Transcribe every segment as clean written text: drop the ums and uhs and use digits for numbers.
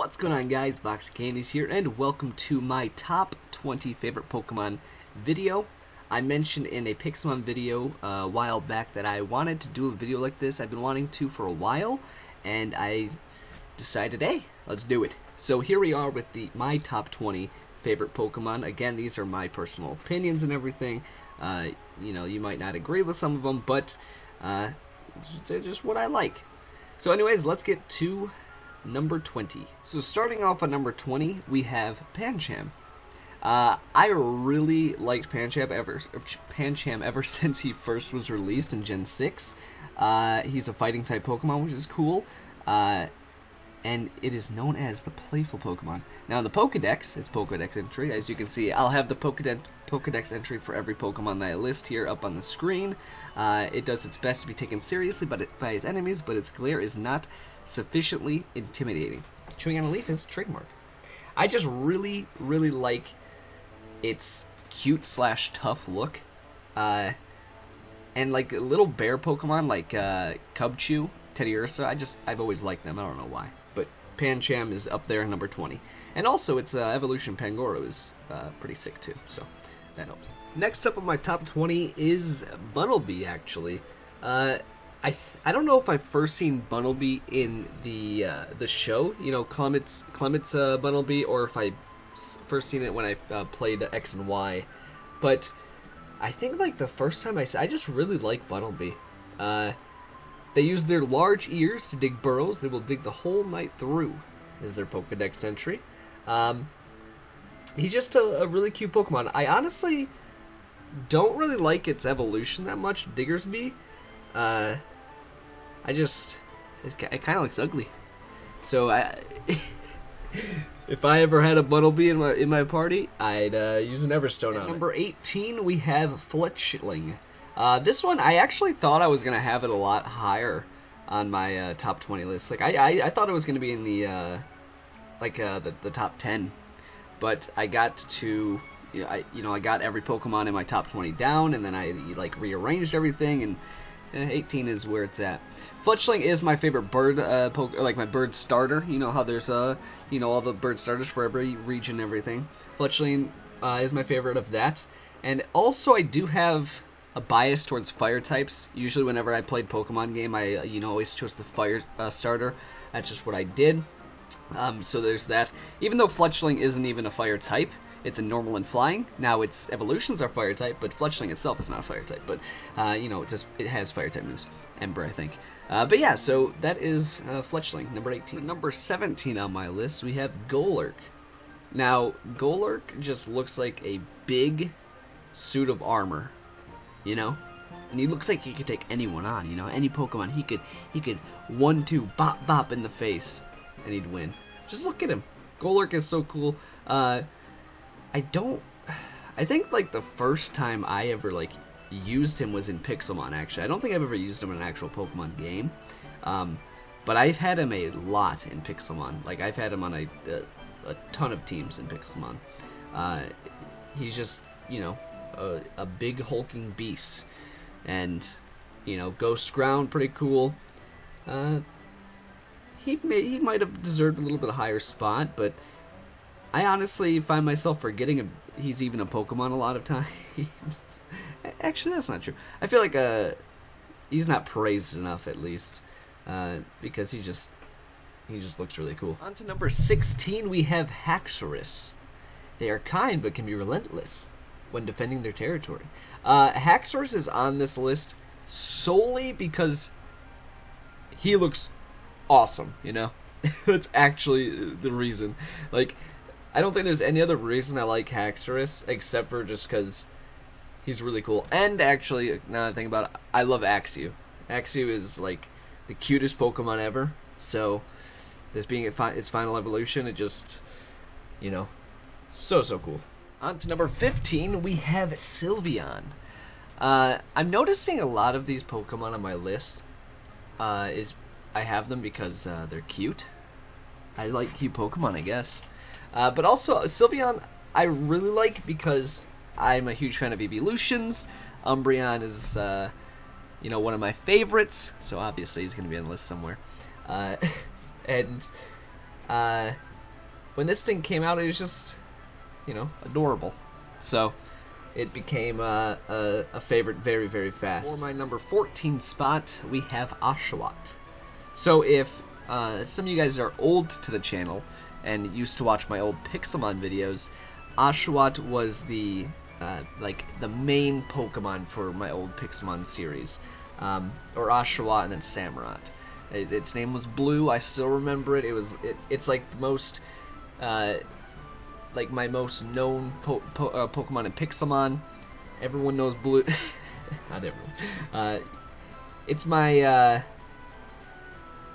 What's going on, guys? Box of Candies here, and welcome to my top 20 favorite Pokemon video. I mentioned in a Pixelmon video a while back that I wanted to do a video like this. I've been wanting to for a while, and I decided, hey, let's do it. So here we are with my top 20 favorite Pokemon. Again, these are my personal opinions and everything. You might not agree with some of them, but they're just what I like. So anyways, let's get to number 20. So starting off at number 20, we have Pancham. I really liked Pancham ever since he first was released in Gen 6. He's a fighting type Pokemon, which is cool. And it is known as the playful Pokemon. Now in the Pokedex, it's Pokedex entry. As you can see, I'll have the Pokedex entry for every Pokemon that I list here up on the screen. It does its best to be taken seriously by its enemies, but its glare is not sufficiently intimidating. Chewing on a leaf is a trademark. I just really like its cute / tough look. And like little bear Pokemon like Cubchoo, Teddiursa, I've always liked them. I don't know why. But Pancham is up there, number 20. And also its evolution Pangoro is pretty sick too, so that helps. Next up on my top 20 is Bunnelby, actually. I don't know if I first seen Bunnelby in the show, Clement's Bunnelby, or if I first seen it when I played X and Y. But I think like the first time I just really like Bunnelby. They use their large ears to dig burrows. They will dig the whole night through, is their Pokedex entry. He's just a really cute Pokemon. I honestly don't really like its evolution that much, Diggersby. It kind of looks ugly. So if I ever had a Bunnelby in my party, I'd use an Everstone on it. Number 18, we have Fletchling. This one, I actually thought I was gonna have it a lot higher on my top 20 list. Like I thought it was gonna be in the the top 10, but I got to I got every Pokemon in my top 20 down, and then I rearranged everything, and 18 is where it's at. Fletchling is my favorite bird, my bird starter. You know how there's all the bird starters for every region and everything. Fletchling is my favorite of that, and also I do have a bias towards fire types. Usually whenever I played Pokemon game, I always chose the fire starter. That's just what I did. So there's that. Even though Fletchling isn't even a fire type, it's a normal and flying. Now its evolutions are fire type, but Fletchling itself is not a fire type. But it has fire type moves. Ember, I think. But yeah, so that is Fletchling, number 18. Number 17 on my list, we have Golurk. Now Golurk just looks like a big suit of armor, and he looks like he could take anyone on. Any Pokemon he could 1-2 bop in the face, and he'd win. Just look at him. Golurk is so cool. I think like the first time I ever used him was in Pixelmon, actually. I don't think I've ever used him in an actual Pokemon game. But I've had him a lot in Pixelmon. Like I've had him on a ton of teams in Pixelmon. He's just, a big hulking beast. And, Ghost Ground, pretty cool. He might have deserved a little bit higher spot, but I honestly find myself forgetting he's even a Pokemon a lot of times. Actually, that's not true. I feel like he's not praised enough, at least, because he just looks really cool. On to number 16, we have Haxorus. They are kind, but can be relentless when defending their territory. Haxorus is on this list solely because he looks awesome, That's actually the reason. I don't think there's any other reason I like Haxorus except for just because he's really cool. And actually, now that I think about it, I love Axew. Axew is the cutest Pokemon ever. So this being its final evolution, it just, so cool. On to number 15, we have Sylveon. I'm noticing a lot of these Pokemon on my list I have them because they're cute. I like cute Pokemon, I guess. But also, Sylveon I really like because I'm a huge fan of Evolutions. Umbreon is, one of my favorites, so obviously he's going to be on the list somewhere. And when this thing came out, it was just, you know, adorable. So it became a favorite very, very fast. For my number 14 spot, we have Oshawott. So if some of you guys are old to the channel and used to watch my old Pixelmon videos, Oshawott was the like the main Pokemon for my old Pixelmon series, or Oshawott and then Samurott. Its name was Blue. I still remember it. It's like the most like my most known Pokemon in Pixelmon. Everyone knows Blue. Not everyone. It's my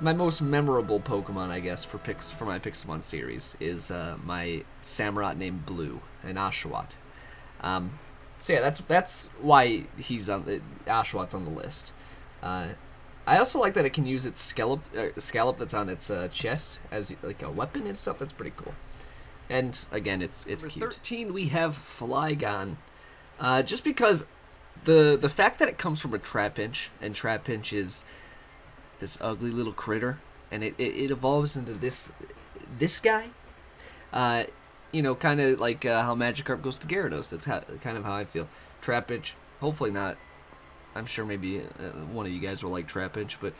my most memorable Pokemon, I guess, for my Pixelmon series is my Samurott named Blue and Oshawott. So yeah, that's why Oshawott's on the list. I also like that it can use its scallop that's on its chest as like a weapon and stuff. That's pretty cool. And again, it's cute. 13, we have Flygon. Just because the fact that it comes from a Trapinch, and Trapinch is this ugly little critter, and it evolves into this guy. You know, kind of like how Magikarp goes to Gyarados. That's kind of how I feel. Trapinch, hopefully not. I'm sure maybe one of you guys will like Trapinch, but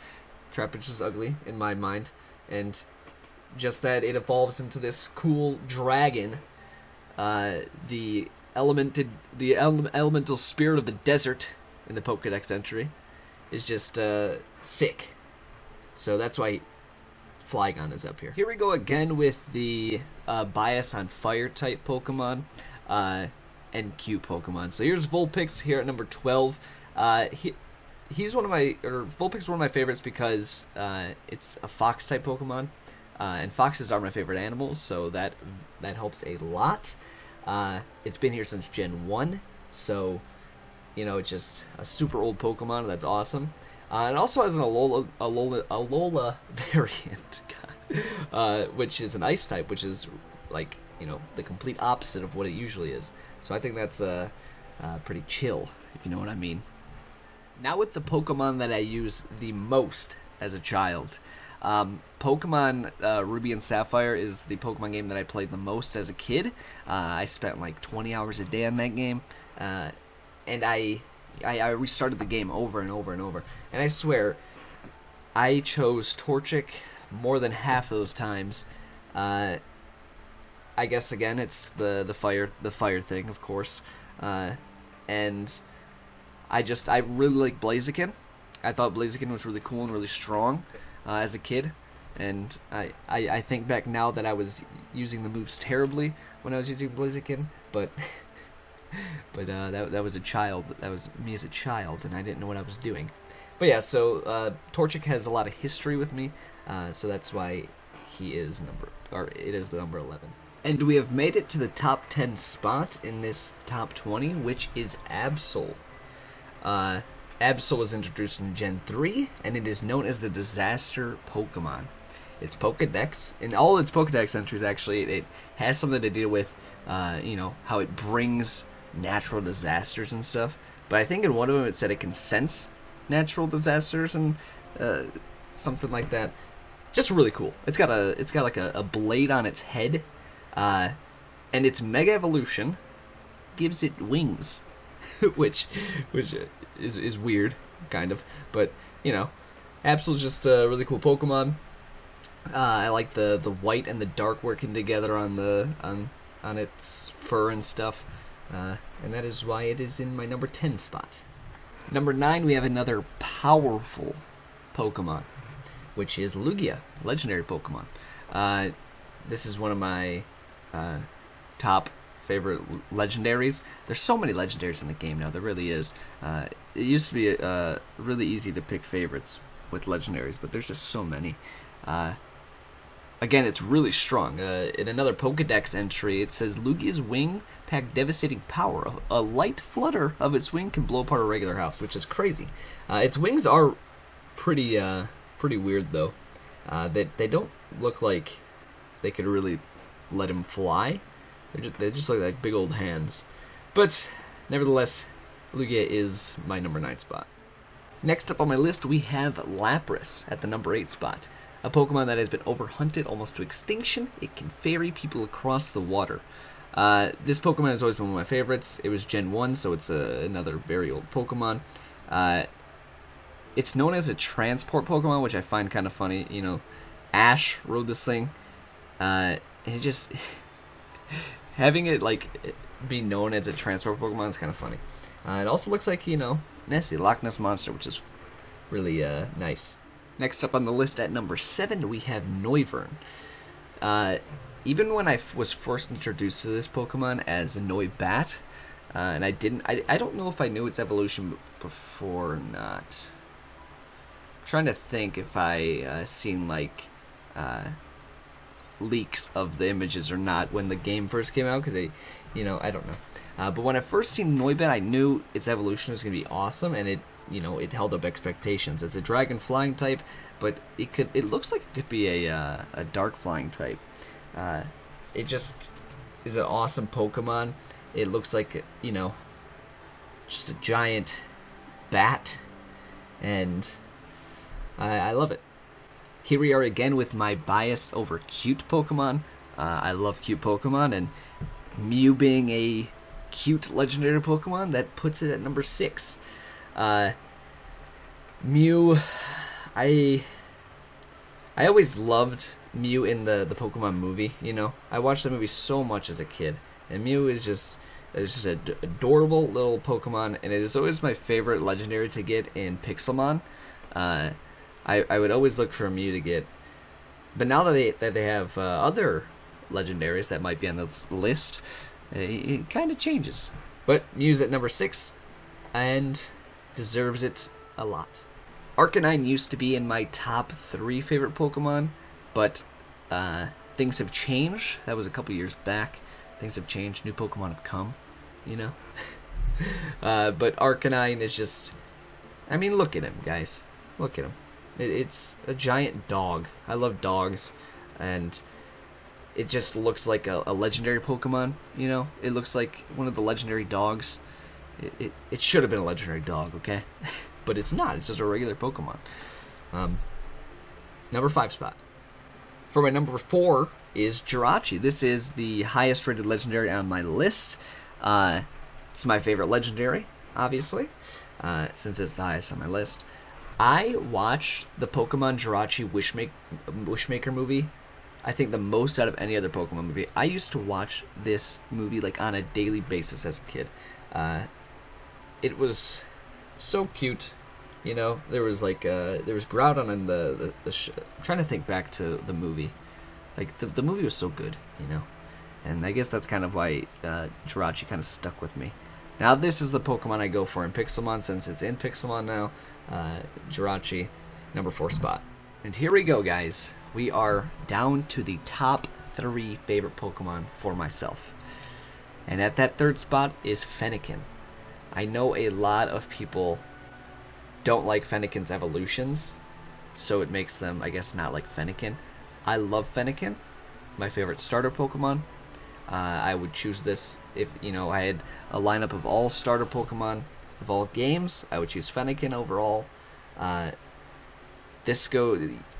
Trapinch is ugly in my mind, and just that it evolves into this cool dragon, the elemental spirit of the desert in the Pokedex entry, is just sick. So that's why Flygon is up here. Here we go again with the bias on fire type Pokemon and cute Pokemon. So here's Vulpix here at number 12. He's one of my, or Vulpix is one of my favorites because it's a fox type Pokemon, and foxes are my favorite animals, so that helps a lot. It's been here since Gen 1, so you know, it's just a super old Pokemon. That's awesome. It also has an Alola variant, which is an ice type, which is like, you know, the complete opposite of what it usually is. So I think that's pretty chill, if you know what I mean. Now with the Pokemon that I use the most as a child. Pokemon Ruby and Sapphire is the Pokemon game that I played the most as a kid. I spent like 20 hours a day on that game, and I restarted the game over and over and over. And I swear, I chose Torchic more than half those times. I guess again it's the fire thing, of course, and I really like Blaziken. I thought Blaziken was really cool and really strong as a kid, and I think back now that I was using the moves terribly when I was using Blaziken, but that was a child. That was me as a child, and I didn't know what I was doing. But yeah, so Torchic has a lot of history with me, so that's why it is the number 11. And we have made it to the top 10 spot in this top 20, which is Absol. Absol was introduced in Gen 3, and it is known as the Disaster Pokemon. Its Pokedex, in all its Pokedex entries actually, it has something to do with, you know, how it brings natural disasters and stuff. But I think in one of them it said it can sense natural disasters and something like that. Just really cool. It's got like a blade on its head, and its Mega Evolution gives it wings, which is weird, kind of. But you know, Absol's just a really cool Pokemon. I like the white and the dark working together on its fur and stuff, and that is why it is in my number 10 spot. Number 9, we have another powerful Pokemon, which is Lugia, legendary Pokemon. This is one of my top favorite legendaries. There's so many legendaries in the game now, there really is. It used to be really easy to pick favorites with legendaries, but there's just so many. Again, it's really strong. In another Pokedex entry, it says Lugia's wing pack devastating power. A light flutter of its wing can blow apart a regular house, which is crazy. Its wings are pretty weird though. They don't look like they could really let him fly. They just look like big old hands. But nevertheless, Lugia is my number 9 spot. Next up on my list, we have Lapras at the number 8 spot. a Pokemon that has been overhunted almost to extinction. It can ferry people across the water. This Pokemon has always been one of my favorites. It was Gen 1, so it's another very old Pokemon. It's known as a transport Pokemon, which I find kind of funny. You know, Ash rode this thing. It just... having it, like, be known as a transport Pokemon is kind of funny. It also looks like, you know, Nessie, Loch Ness Monster, which is really nice. Next up on the list at number 7, we have Noivern. Even when I was first introduced to this Pokemon as a Noibat, and I don't know if I knew its evolution before or not. I'm trying to think if I seen, like, leaks of the images or not when the game first came out, because I don't know. But when I first seen Noibat, I knew its evolution was going to be awesome, and it held up expectations. It's a dragon flying type, but it looks like it could be a dark flying type. It just is an awesome Pokemon. It looks like, just a giant bat, and I love it. Here we are again with my bias over cute Pokemon. I love cute Pokemon, and Mew being a cute legendary Pokemon, that puts it at number 6. Mew, I always loved Mew in the Pokemon movie. I watched the movie so much as a kid, and Mew is just an adorable little Pokemon, and it is always my favorite legendary to get in Pixelmon. I would always look for a Mew to get, but now that they have other legendaries that might be on this list, it kind of changes. But Mew's at number 6, and deserves it a lot. Arcanine used to be in my top 3 favorite Pokemon, but things have changed. That was a couple years back. Things have changed. New Pokemon have come, but Arcanine is just... I mean, look at him, guys. Look at him. It's a giant dog. I love dogs, and it just looks like a legendary Pokemon, It looks like one of the legendary dogs. It should have been a legendary dog, okay? But it's not. It's just a regular Pokemon. Number 5 spot. For my number 4 is Jirachi. This is the highest rated legendary on my list. It's my favorite legendary, obviously, since it's the highest on my list. I watched the Pokemon Jirachi Wishmaker movie, I think the most out of any other Pokemon movie. I used to watch this movie like on a daily basis as a kid. It was so cute, There was like there was Groudon in the I'm trying to think back to the movie. Like the movie was so good, And I guess that's kind of why Jirachi kind of stuck with me. Now this is the Pokemon I go for in Pixelmon, since it's in Pixelmon now. Jirachi, number 4 spot. And here we go, guys. We are down to the top 3 favorite Pokemon for myself. And at that 3rd spot is Fennekin. I know a lot of people don't like Fennekin's evolutions, so it makes them, I guess, not like Fennekin. I love Fennekin, my favorite starter Pokemon. I would choose this if, I had a lineup of all starter Pokemon of all games. I would choose Fennekin overall.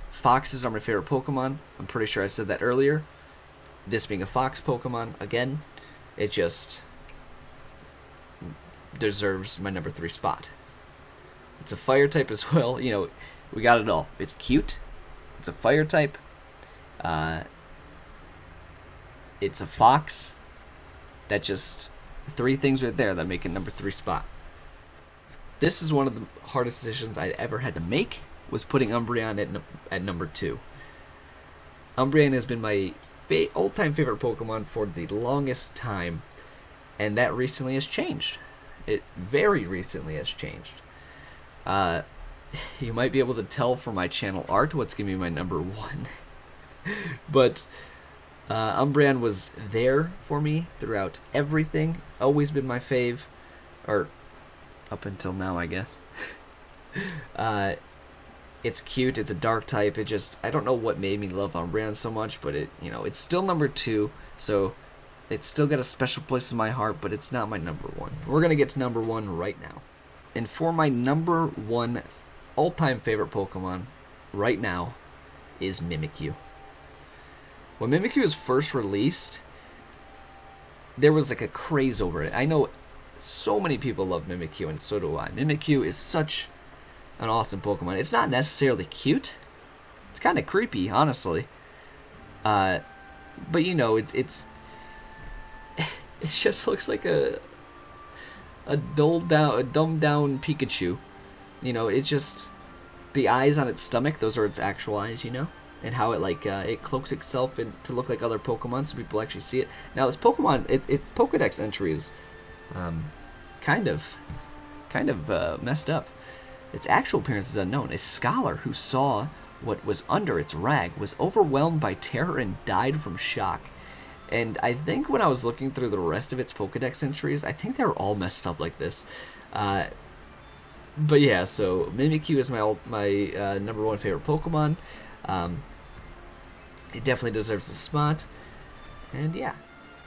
Foxes are my favorite Pokemon. I'm pretty sure I said that earlier. This being a Fox Pokemon, again, it just deserves my number 3 spot. It's a fire type as well. We got it all. It's cute. It's a fire type. It's a fox. That just 3 things right there that make it number 3 spot. This is one of the hardest decisions I ever had to make, was putting Umbreon at number 2. Umbreon has been my all-time favorite Pokemon for the longest time, and that recently has changed. It very recently has changed. You might be able to tell from my channel art what's going to be my number 1. But Umbreon was there for me throughout everything. Always been my fave. Or up until now, I guess. It's cute. It's a dark type. I don't know what made me love Umbreon so much, but it's still number 2, so it's still got a special place in my heart, but it's not my number 1. We're going to get to number 1 right now. And for my number 1 all-time favorite Pokemon right now is Mimikyu. When Mimikyu was first released, there was like a craze over it. I know so many people love Mimikyu, and so do I. Mimikyu is such an awesome Pokemon. It's not necessarily cute. It's kind of creepy, honestly. But you know, it just looks like a dumbed down Pikachu. You know, it's just the eyes on its stomach. Those are its actual eyes, you know, and how it like it cloaks itself to look like other Pokemon, so people actually see it. Now, this Pokemon, its Pokedex entry is kind of messed up. Its actual appearance is unknown. A scholar who saw what was under its rag was overwhelmed by terror and died from shock. And I think when I was looking through the rest of its Pokedex entries, I think they were all messed up like this. But yeah, so Mimikyu is my number one favorite Pokemon. It definitely deserves a spot. And yeah.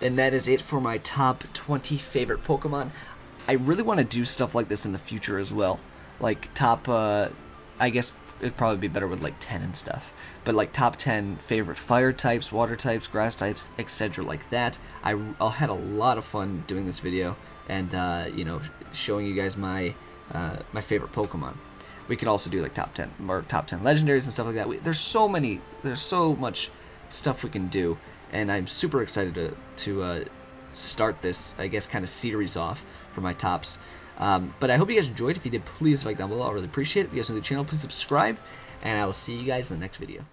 And that is it for my top 20 favorite Pokemon. I really want to do stuff like this in the future as well. Like top, I guess it'd probably be better with like 10 and stuff. But like top 10 favorite fire types, water types, grass types, etc. like that. I had a lot of fun doing this video and, you know, showing you guys my favorite Pokemon. We could also do like top 10 or top 10 legendaries and stuff like that. There's so much stuff we can do, and I'm super excited to start this, I guess, kind of series off for my tops. But I hope you guys enjoyed. If you did, please like down below. I really appreciate it. If you guys are new to the channel, please subscribe, and I will see you guys in the next video.